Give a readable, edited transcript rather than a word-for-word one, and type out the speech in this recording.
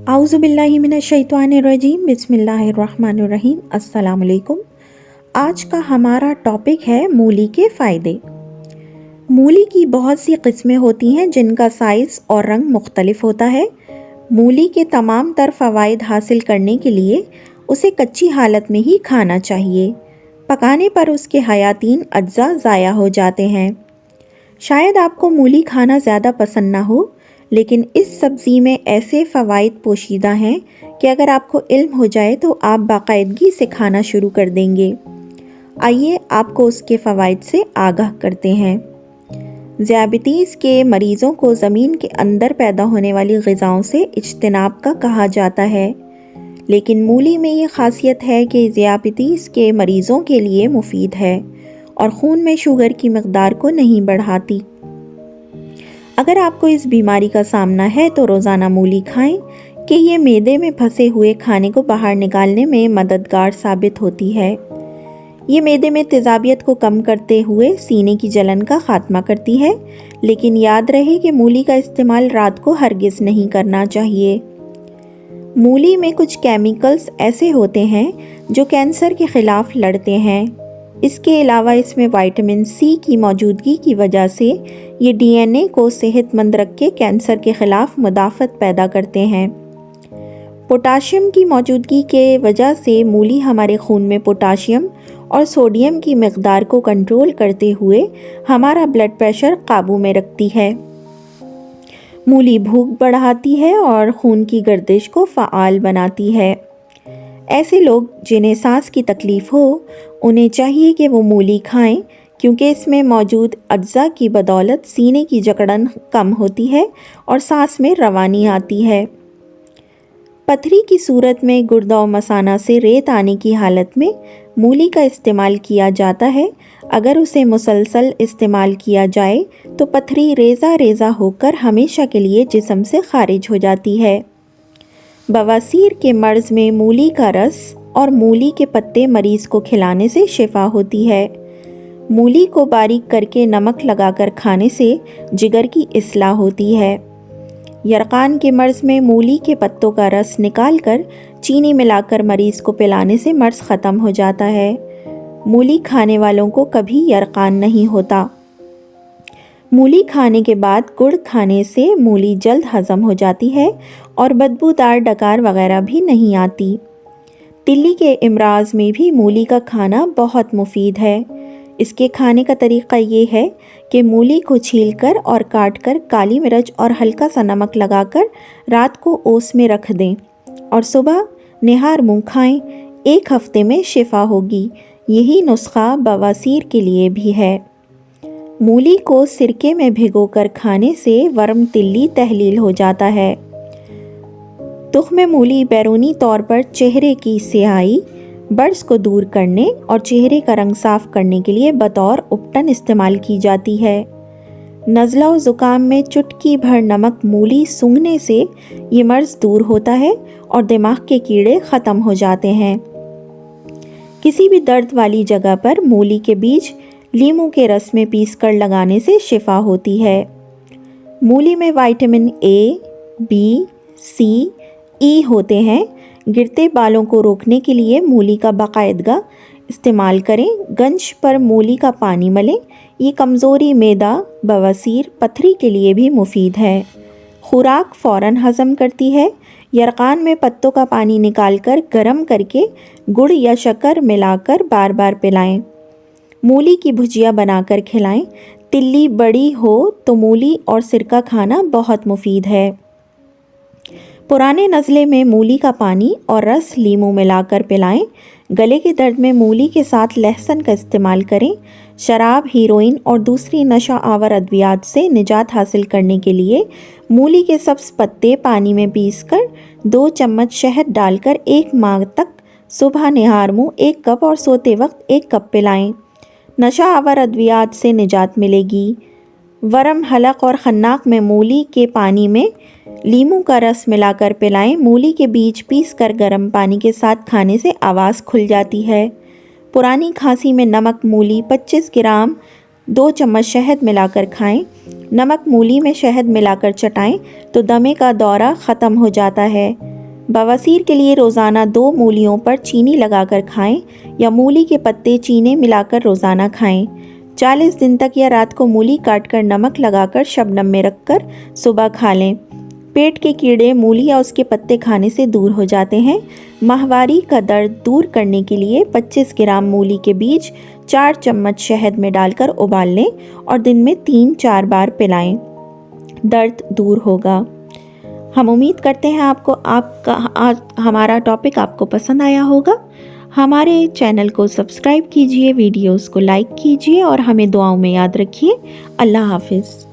आऊज़ु बिल्लाहि मिनश्शैतानिर्रजीम बिस्मिल्लाहिर्रहमानिर्रहीम। अस्सलाम वालेकुम। आज का हमारा टॉपिक है मूली के फ़ायदे। मूली की बहुत सी किस्में होती हैं जिनका साइज़ और रंग मुख्तलिफ होता है। मूली के तमाम तर फ़वाइद हासिल करने के लिए उसे कच्ची हालत में ही खाना चाहिए। पकाने पर उसके हयातीन अज्जा ज़ाया हो जाते हैं। शायद आपको मूली खाना ज़्यादा पसंद ना हो, लेकिन इस सब्ज़ी में ऐसे फ़वाइद पोशीदा हैं कि अगर आपको इल्म हो जाए तो आप बाकायदगी से खाना शुरू कर देंगे। आइए आपको उसके फ़वाइद से आगाह करते हैं। ज़ियाबितीज़ के मरीज़ों को ज़मीन के अंदर पैदा होने वाली ग़िज़ाओं से इज्तिनाब का कहा जाता है, लेकिन मूली में ये ख़ासियत है कि ज़ियाबितीज़ के मरीज़ों के लिए मुफीद है और खून में शुगर की मकदार को नहीं बढ़ाती। अगर आपको इस बीमारी का सामना है तो रोज़ाना मूली खाएं कि ये मैदे में फंसे हुए खाने को बाहर निकालने में मददगार साबित होती है। ये मैदे में तेज़ाबियत को कम करते हुए सीने की जलन का ख़ात्मा करती है, लेकिन याद रहे कि मूली का इस्तेमाल रात को हरगिज़ नहीं करना चाहिए। मूली में कुछ केमिकल्स ऐसे होते हैं जो कैंसर के ख़िलाफ़ लड़ते हैं। इसके अलावा इसमें विटामिन सी की मौजूदगी की वजह से ये डीएनए को सेहतमंद रख के कैंसर के ख़िलाफ़ मुदाफ़त पैदा करते हैं। पोटाशियम की मौजूदगी के वजह से मूली हमारे खून में पोटाशियम और सोडियम की मकदार को कंट्रोल करते हुए हमारा ब्लड प्रेशर काबू में रखती है। मूली भूख बढ़ाती है और खून की गर्दिश को फ़आल बनाती है। ऐसे लोग जिन्हें सांस की तकलीफ़ हो, उन्हें चाहिए कि वो मूली खाएं, क्योंकि इसमें मौजूद अज्जा की बदौलत सीने की जकड़न कम होती है और सांस में रवानी आती है। पथरी की सूरत में गुर्दा और मसाना से रेत आने की हालत में मूली का इस्तेमाल किया जाता है। अगर उसे मुसलसल इस्तेमाल किया जाए तो पथरी रेज़ा रेज़ा होकर हमेशा के लिए जिस्म से खारिज हो जाती है। बवासीर के मर्ज़ में मूली का रस और मूली के पत्ते मरीज़ को खिलाने से शिफा होती है। मूली को बारीक करके नमक लगाकर खाने से जिगर की इस्लाह होती है। यरकान के मर्ज़ में मूली के पत्तों का रस निकालकर चीनी मिलाकर मरीज़ को पिलाने से मर्ज़ ख़त्म हो जाता है। मूली खाने वालों को कभी यरकान नहीं होता। मूली खाने के बाद गुड़ खाने से मूली जल्द हज़म हो जाती है और बदबूदार डकार वगैरह भी नहीं आती। तिल्ली के इमराज़ में भी मूली का खाना बहुत मुफीद है। इसके खाने का तरीक़ा ये है कि मूली को छीलकर और काटकर काली मिर्च और हल्का सा नमक लगाकर रात को ओस में रख दें और सुबह निहार मुँह खाएं। 1 हफ़्ते में शिफा होगी। यही नुस्खा बवासीर के लिए भी है। मूली को सिरके में भिगोकर खाने से वर्म तिल्ली तहलील हो जाता है। तुख्म मूली बैरूनी तौर पर चेहरे की स्याही, बर्स को दूर करने और चेहरे का रंग साफ़ करने के लिए बतौर उपटन इस्तेमाल की जाती है। नज़ला और ज़ुकाम में चुटकी भर नमक मूली सूंघने से ये मर्ज़ दूर होता है और दिमाग के कीड़े ख़त्म हो जाते हैं। किसी भी दर्द वाली जगह पर मूली के बीज लीमू के रस में पीसकर लगाने से शिफा होती है। मूली में विटामिन ए, बी, सी, ई होते हैं। गिरते बालों को रोकने के लिए मूली का बाकायदगा इस्तेमाल करें। गंज पर मूली का पानी मलें। ये कमज़ोरी, मैदा, बवासीर, पथरी के लिए भी मुफीद है। खुराक फ़ौरन हज़म करती है। यरकान में पत्तों का पानी निकालकर गर्म करके गुड़ या शक्कर मिलाकर बार बार पिलाएं। मूली की भुजिया बनाकर खिलाएं। तिल्ली बड़ी हो तो मूली और सिरका खाना बहुत मुफीद है। पुराने नज़ले में मूली का पानी और रस लीमू मिलाकर पिलाएं। गले के दर्द में मूली के साथ लहसुन का इस्तेमाल करें। शराब, हीरोइन और दूसरी नशा आवर अद्वियात से निजात हासिल करने के लिए मूली के सब्ज़ पत्ते पानी में पीसकर 2 चम्मच शहद डालकर 1 माह तक सुबह निहार मुँह 1 कप और सोते वक्त 1 कप पिलाएं। नशा आवर अद्वियात से निजात मिलेगी। वरम, हलक और खन्नाक में मूली के पानी में लीमू का रस मिलाकर पिलाएं। मूली के बीज पीसकर गर्म पानी के साथ खाने से आवाज़ खुल जाती है। पुरानी खांसी में नमक मूली 25 ग्राम 2 चम्मच शहद मिलाकर खाएं। नमक मूली में शहद मिलाकर चटाएं तो दमे का दौरा ख़त्म हो जाता है। बवासीर के लिए रोज़ाना 2 मूलियों पर चीनी लगाकर खाएं या मूली के पत्ते चीनी मिलाकर रोज़ाना खाएं। 40 दिन तक या रात को मूली काटकर नमक लगाकर शबनम में रखकर सुबह खा लें। पेट के कीड़े मूली या उसके पत्ते खाने से दूर हो जाते हैं। माहवारी का दर्द दूर करने के लिए 25 ग्राम मूली के बीज 4 चम्मच शहद में डालकर उबाल लें और दिन में 3-4 बार पिलाएं। दर्द दूर होगा। हम उम्मीद करते हैं हमारा टॉपिक आपको पसंद आया होगा। हमारे चैनल को सब्सक्राइब कीजिए, वीडियोस को लाइक कीजिए और हमें दुआओं में याद रखिए। अल्लाह हाफिज़।